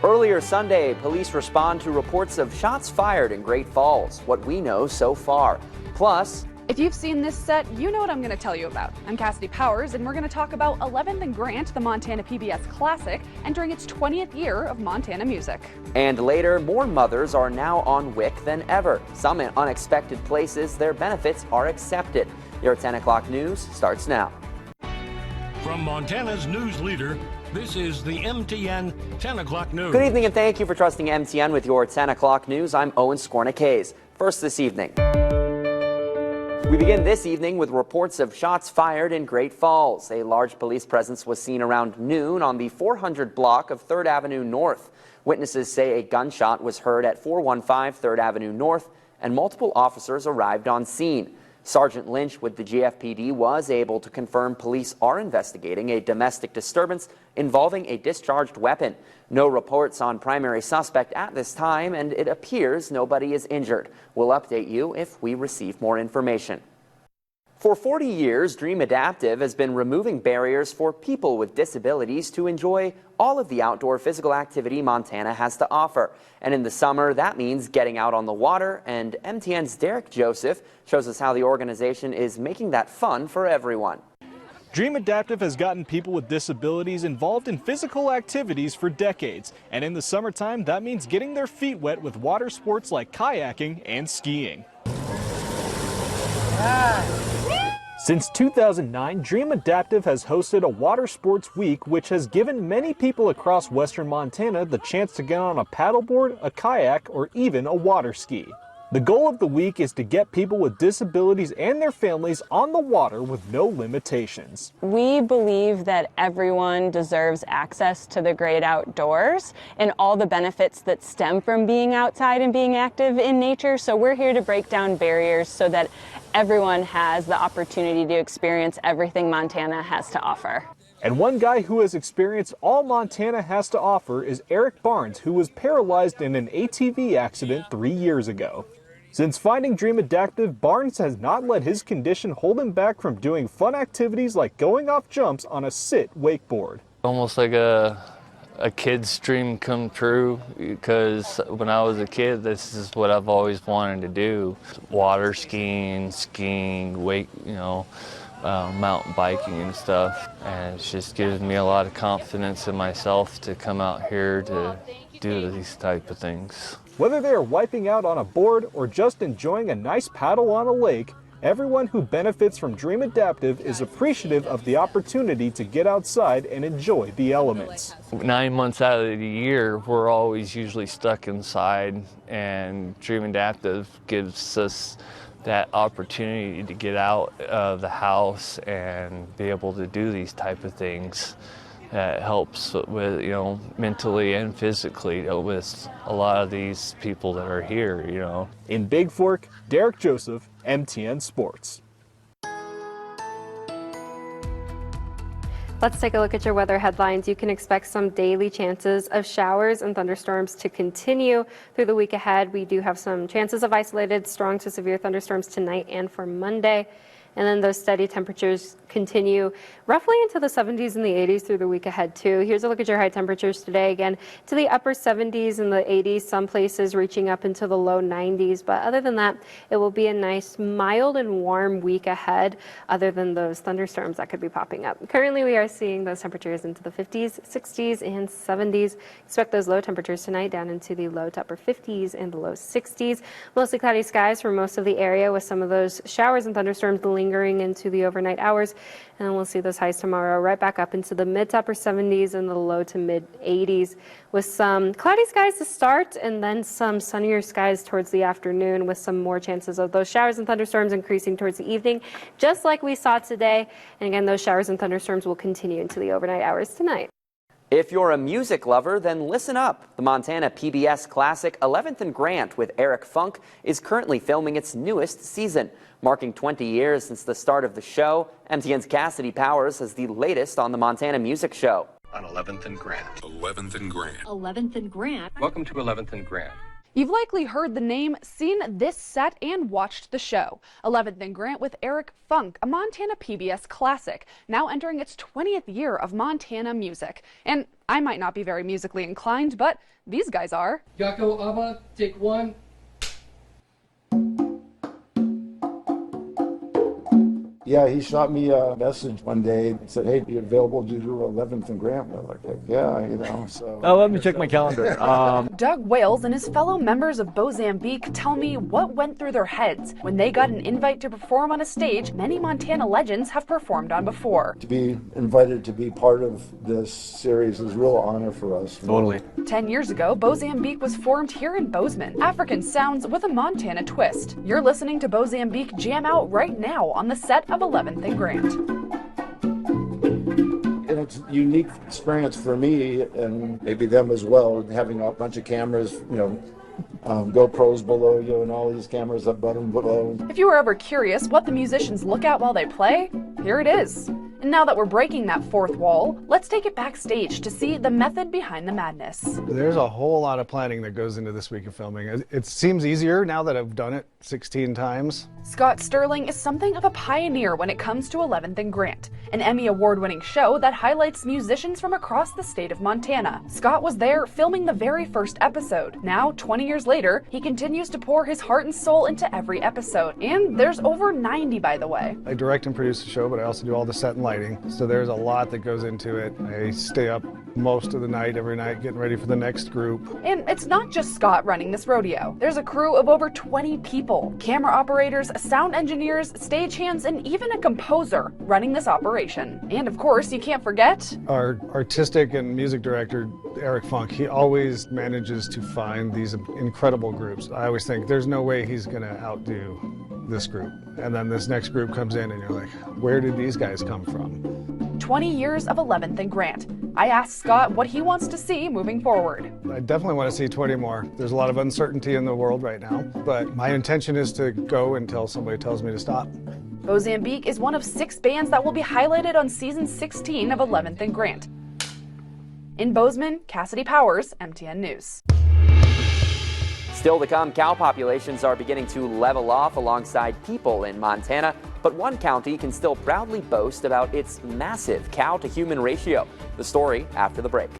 Earlier Sunday, police respond to reports of shots fired in Great Falls, what we know so far. Plus, if you've seen this set, you know what I'm going to tell you about. I'm Cassidy Powers, and we're going to talk about 11th and Grant, the Montana PBS Classic, entering its 20th year of Montana music. And later, more mothers are now on WIC than ever. Some in unexpected places, their benefits are accepted. Your 10 o'clock news starts now. From Montana's news leader, this is the MTN 10 o'clock news. Good evening and thank you for trusting MTN with your 10 o'clock news. I'm Owen Skornik-Hayes. First this evening. We begin this evening with reports of shots fired in Great Falls. A large police presence was seen around noon on the 400 block of 3rd Avenue North. Witnesses say a gunshot was heard at 415 3rd Avenue North and multiple officers arrived on scene. Sergeant Lynch with the GFPD was able to confirm police are investigating a domestic disturbance involving a discharged weapon. No reports on primary suspect at this time, and it appears nobody is injured. We'll update you if we receive more information. For 40 years, Dream Adaptive has been removing barriers for people with disabilities to enjoy all of the outdoor physical activity Montana has to offer. And in the summer, that means getting out on the water, and MTN's Derek Joseph shows us how the organization is making that fun for everyone. Dream Adaptive has gotten people with disabilities involved in physical activities for decades. And in the summertime, that means getting their feet wet with water sports like kayaking and skiing. Since 2009, Dream Adaptive has hosted a water sports week, which has given many people across western Montana the chance to get on a paddleboard, a kayak, or even a water ski. The goal of the week is to get people with disabilities and their families on the water with no limitations. We believe that everyone deserves access to the great outdoors and all the benefits that stem from being outside and being active in nature. So we're here to break down barriers so that everyone has the opportunity to experience everything Montana has to offer. And one guy who has experienced all Montana has to offer is Eric Barnes, who was paralyzed in an ATV accident 3 years ago. Since finding Dream Adaptive, Barnes has not let his condition hold him back from doing fun activities like going off jumps on a sit wakeboard. Almost like a kid's dream come true, because when I was a kid, this is what I've always wanted to do. Water skiing, mountain biking and stuff. And it just gives me a lot of confidence in myself to come out here to do these type of things. Whether they are wiping out on a board or just enjoying a nice paddle on a lake, everyone who benefits from Dream Adaptive is appreciative of the opportunity to get outside and enjoy the elements. 9 months out of the year, we're always usually stuck inside, and Dream Adaptive gives us that opportunity to get out of the house and be able to do these type of things. That helps with, mentally and physically with a lot of these people that are here, In Big Fork, Derek Joseph, MTN Sports. Let's take a look at your weather headlines. You can expect some daily chances of showers and thunderstorms to continue through the week ahead. We do have some chances of isolated strong to severe thunderstorms tonight and for Monday. And then those steady temperatures continue roughly into the 70s and the 80s through the week ahead too. Here's a look at your high temperatures today. Again, to the upper 70s and the 80s, some places reaching up into the low 90s. But other than that, it will be a nice mild and warm week ahead, other than those thunderstorms that could be popping up. Currently, we are seeing those temperatures into the 50s, 60s, and 70s. Expect those low temperatures tonight down into the low to upper 50s and the low 60s. Mostly cloudy skies for most of the area, with some of those showers and thunderstorms lingering into the overnight hours. And then we'll see those highs tomorrow right back up into the mid to upper 70s and the low to mid 80s, with some cloudy skies to start and then some sunnier skies towards the afternoon, with some more chances of those showers and thunderstorms increasing towards the evening, just like we saw today. And again, those showers and thunderstorms will continue into the overnight hours tonight. If you're a music lover, then listen up. The Montana PBS Classic 11th and Grant with Eric Funk is currently filming its newest season. Marking 20 years since the start of the show, MTN's Cassidy Powers has the latest on the Montana Music Show. On 11th and Grant. 11th and Grant. 11th and Grant. Welcome to 11th and Grant. You've likely heard the name, seen this set, and watched the show. 11th and Grant with Eric Funk, a Montana PBS classic, now entering its 20th year of Montana music. And I might not be very musically inclined, but these guys are. Yako Ava, take one. Yeah, he shot me a message one day and said, hey, be available to do 11th and Grant? I was like, heck yeah, you know, so. Oh, let me check my calendar. Doug Wales and his fellow members of Mozambique tell me what went through their heads when they got an invite to perform on a stage many Montana legends have performed on before. To be invited to be part of this series is a real honor for us. Totally. 10 years ago, Mozambique was formed here in Bozeman. African sounds with a Montana twist. You're listening to Mozambique jam out right now on the set of 11th and Grant. And it's a unique experience for me and maybe them as well, having a bunch of cameras, you know, GoPros below you and all these cameras up bottom below. If you were ever curious what the musicians look at while they play, here it is. And now that we're breaking that fourth wall, let's take it backstage to see the method behind the madness. There's a whole lot of planning that goes into this week of filming. It seems easier now that I've done it 16 times. Scott Sterling is something of a pioneer when it comes to 11th and Grant, an Emmy Award-winning show that highlights musicians from across the state of Montana. Scott was there filming the very first episode. Now, 20 years later, he continues to pour his heart and soul into every episode. And there's over 90, by the way. I direct and produce the show, but I also do all the set and lighting. So there's a lot that goes into it. I stay up most of the night, every night, getting ready for the next group. And it's not just Scott running this rodeo. There's a crew of over 20 people. Camera operators, sound engineers, stagehands, and even a composer running this operation. And of course, you can't forget Our artistic and music director, Eric Funk, he always manages to find these incredible groups. I always think there's no way he's going to outdo this group. And then this next group comes in and you're like, where did these guys come from? 20 years of 11th and Grant. I asked Scott what he wants to see moving forward. I definitely want to see 20 more. There's a lot of uncertainty in the world right now, but my intention is to go until somebody tells me to stop. Mozambique is one of 6 bands that will be highlighted on season 16 of 11th and Grant. In Bozeman, Cassidy Powers, MTN News. Still to come, cow populations are beginning to level off alongside people in Montana, but one county can still proudly boast about its massive cow-to-human ratio. The story after the break.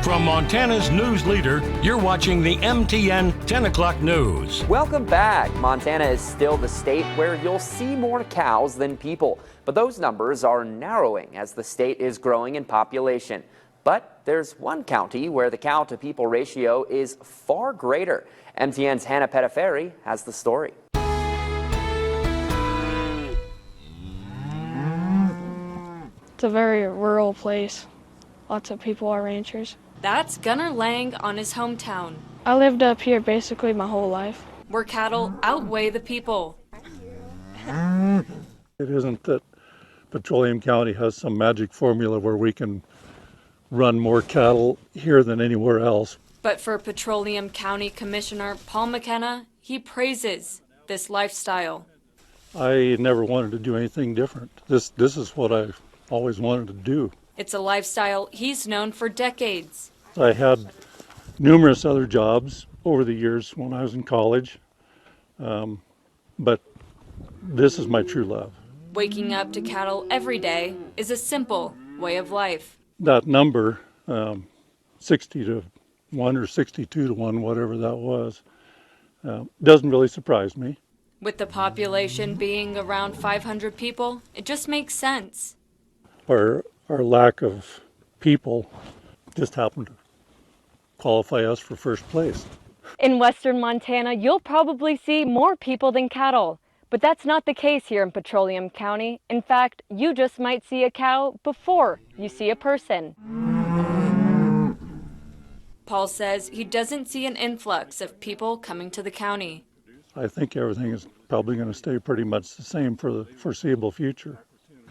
From Montana's news leader, you're watching the MTN 10 o'clock news. Welcome back. Montana is still the state where you'll see more cows than people, but those numbers are narrowing as the state is growing in population. But there's one county where the cow-to-people ratio is far greater. MTN's Hannah Pettiferi has the story. It's a very rural place. Lots of people are ranchers. That's Gunnar Lang on his hometown, I lived up here basically my whole life. where cattle outweigh the people. It isn't that Petroleum County has some magic formula where we can run more cattle here than anywhere else. But for Petroleum County Commissioner Paul McKenna, he praises this lifestyle. I never wanted to do anything different. This is what I've always wanted to do. It's a lifestyle he's known for decades. I had numerous other jobs over the years when I was in college, but this is my true love. Waking up to cattle every day is a simple way of life. That number, 60 to 1 or 62 to 1, whatever that was, doesn't really surprise me. With the population being around 500 people, it just makes sense. Our lack of people just happened to qualify us for first place. In western Montana, you'll probably see more people than cattle. But that's not the case here in Petroleum County. In fact, you just might see a cow before you see a person. Paul says he doesn't see an influx of people coming to the county. I think everything is probably going to stay pretty much the same for the foreseeable future.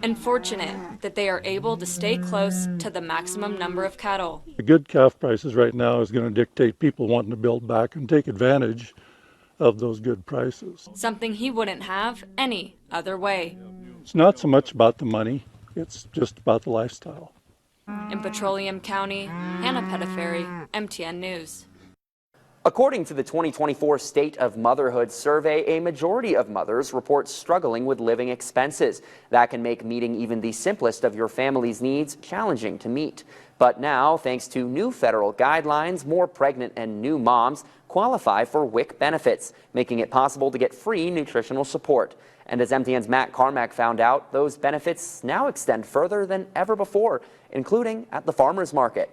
And fortunate that they are able to stay close to the maximum number of cattle. The good calf prices right now is going to dictate people wanting to build back and take advantage of those good prices. Something he wouldn't have any other way. It's not so much about the money, it's just about the lifestyle. In Petroleum County, Hannah Pettiferi, MTN News. According to the 2024 State of Motherhood survey, a majority of mothers report struggling with living expenses. That can make meeting even the simplest of your family's needs challenging to meet. But now, thanks to new federal guidelines, more pregnant and new moms qualify for WIC benefits, making it possible to get free nutritional support. And as MTN's Matt Carmack found out, those benefits now extend further than ever before, including at the farmers market.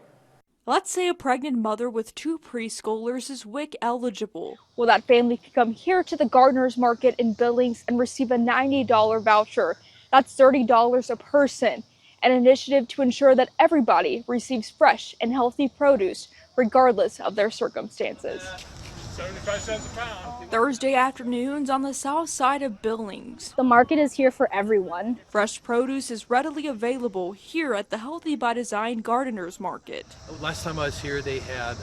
Let's say a pregnant mother with 2 preschoolers is WIC eligible. Well, that family can come here to the Gardeners Market in Billings and receive a $90 voucher. That's $30 a person. An initiative to ensure that everybody receives fresh and healthy produce, regardless of their circumstances. 75 cents a pound. Thursday afternoons on the south side of Billings. The market is here for everyone. Fresh produce is readily available here at the Healthy by Design Gardeners Market. Last time I was here, they had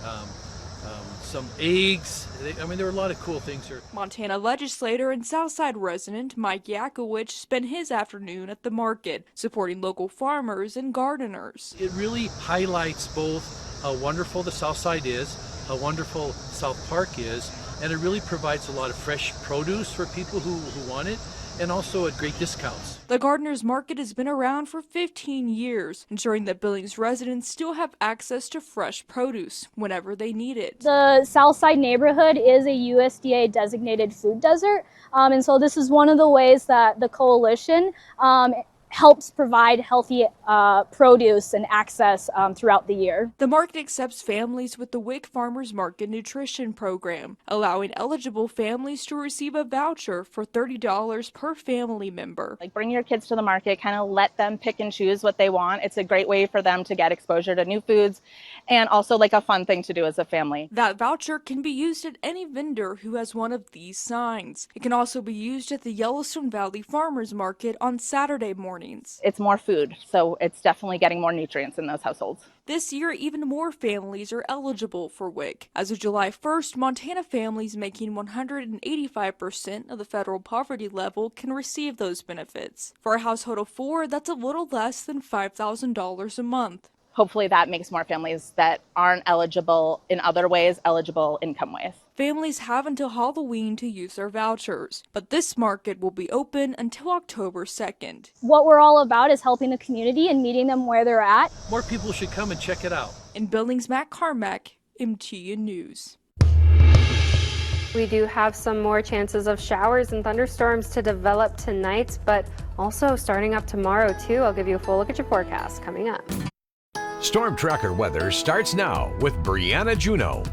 some eggs. There were a lot of cool things here. Montana legislator and Southside resident Mike Yakowicz spent his afternoon at the market, supporting local farmers and gardeners. It really highlights both how wonderful the Southside is, how wonderful South Park is, and it really provides a lot of fresh produce for people who want it, and also at great discounts. The Gardeners Market has been around for 15 years, ensuring that Billings residents still have access to fresh produce whenever they need it. The Southside neighborhood is a USDA designated food desert, and so this is one of the ways that the coalition helps provide healthy produce and access throughout the year. The market accepts families with the WIC Farmers Market Nutrition Program, allowing eligible families to receive a voucher for $30 per family member. Like, bring your kids to the market, kind of let them pick and choose what they want. It's a great way for them to get exposure to new foods and also like a fun thing to do as a family. That voucher can be used at any vendor who has one of these signs. It can also be used at the Yellowstone Valley Farmers Market on Saturday mornings. It's more food, so it's definitely getting more nutrients in those households. This year, even more families are eligible for WIC. As of July 1st, Montana families making 185% of the federal poverty level can receive those benefits. For a household of 4, that's a little less than $5,000 a month. Hopefully that makes more families that aren't eligible in other ways eligible income ways. Families have until Halloween to use their vouchers, but this market will be open until October 2nd. What we're all about is helping the community and meeting them where they're at. More people should come and check it out. In Billings, Matt Carmack, MTN News. We do have some more chances of showers and thunderstorms to develop tonight, but also starting up tomorrow too. I'll give you a full look at your forecast coming up. Storm Tracker weather starts now with Brianna Juneau.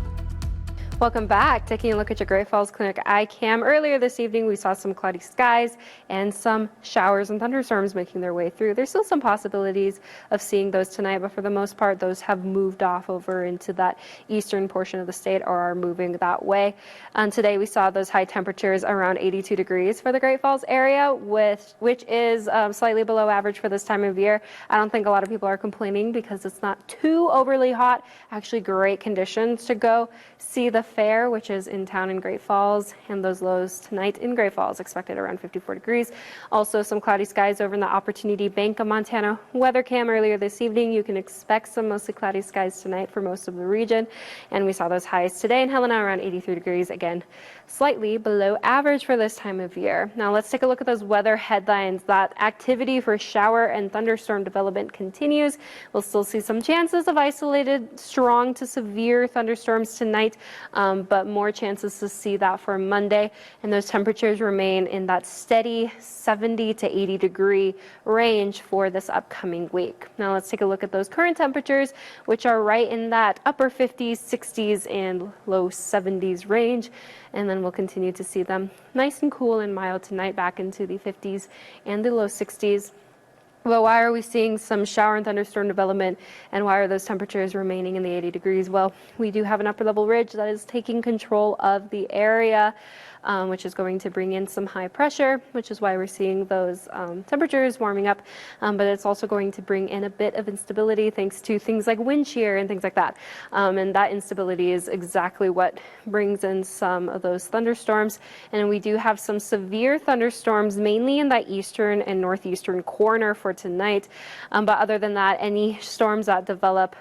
Welcome back. Taking a look at your Great Falls Clinic iCam. Earlier this evening, we saw some cloudy skies and some showers and thunderstorms making their way through. There's still some possibilities of seeing those tonight, but for the most part, those have moved off over into that eastern portion of the state or are moving that way. And today, we saw those high temperatures around 82 degrees for the Great Falls area, which is slightly below average for this time of year. I don't think a lot of people are complaining because it's not too overly hot. Actually, great conditions to go see the fair, which is in town in Great Falls, and those lows tonight in Great Falls expected around 54 degrees. Also some cloudy skies over in the Opportunity Bank of Montana weather cam earlier this evening. You can expect some mostly cloudy skies tonight for most of the region, and we saw those highs today in Helena around 83 degrees, again slightly below average for this time of year. Now let's take a look at those weather headlines. That activity for shower and thunderstorm development continues. We'll still see some chances of isolated strong to severe thunderstorms tonight, but more chances to see that for Monday, and those temperatures remain in that steady 70 to 80 degree range for this upcoming week. Now let's take a look at those current temperatures, which are right in that upper 50s, 60s, and low 70s range, and then we'll continue to see them nice and cool and mild tonight, back into the 50s and the low 60s. Well, why are we seeing some shower and thunderstorm development, and why are those temperatures remaining in the 80 degrees? Well, we do have an upper level ridge that is taking control of the area, which is going to bring in some high pressure, which is why we're seeing those temperatures warming up. But it's also going to bring in a bit of instability thanks to things like wind shear and things like that. And that instability is exactly what brings in some of those thunderstorms. And we do have some severe thunderstorms, mainly in that eastern and northeastern corner for tonight. But other than that, any storms that develop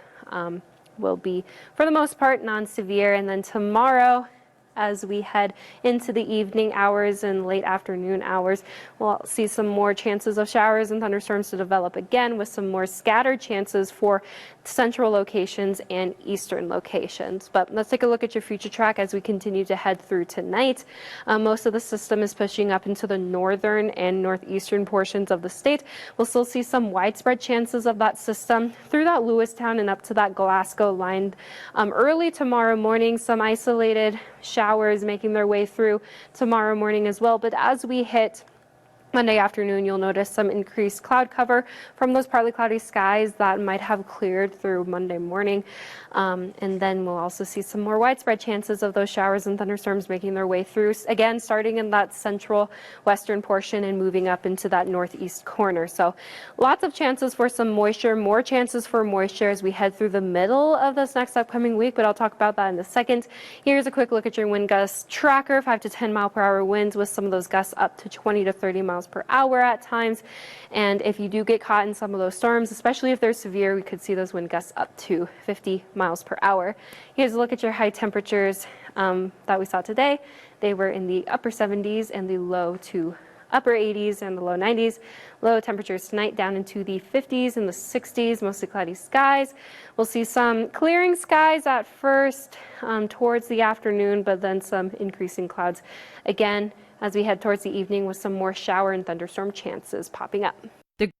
will be, for the most part, non-severe. And then tomorrow, as we head into the evening hours and late afternoon hours, we'll see some more chances of showers and thunderstorms to develop again, with some more scattered chances for central locations and eastern locations. But let's take a look at your future track as we continue to head through tonight. Most of the system is pushing up into the northern and northeastern portions of the state. We'll still see some widespread chances of that system through that Lewistown and up to that Glasgow line. Early tomorrow morning, some isolated showers making their way through tomorrow morning as well. But as we hit Monday afternoon, you'll notice some increased cloud cover from those partly cloudy skies that might have cleared through Monday morning. And then we'll also see some more widespread chances of those showers and thunderstorms making their way through, again, starting in that central western portion and moving up into that northeast corner. So lots of chances for some moisture, more chances for moisture as we head through the middle of this next upcoming week, but I'll talk about that in a second. Here's a quick look at your wind gust tracker. 5 to 10 mile per hour winds with some of those gusts up to 20 to 30 miles per hour at times. And if you do get caught in some of those storms, especially if they're severe, we could see those wind gusts up to 50 miles per hour. Here's a look at your high temperatures that we saw today. They were in the upper 70s and the low to upper 80s and the low 90s. Low temperatures tonight down into the 50s and the 60s, mostly cloudy skies. We'll see some clearing skies at first towards the afternoon, but then some increasing clouds again as we head towards the evening with some more shower and thunderstorm chances popping up.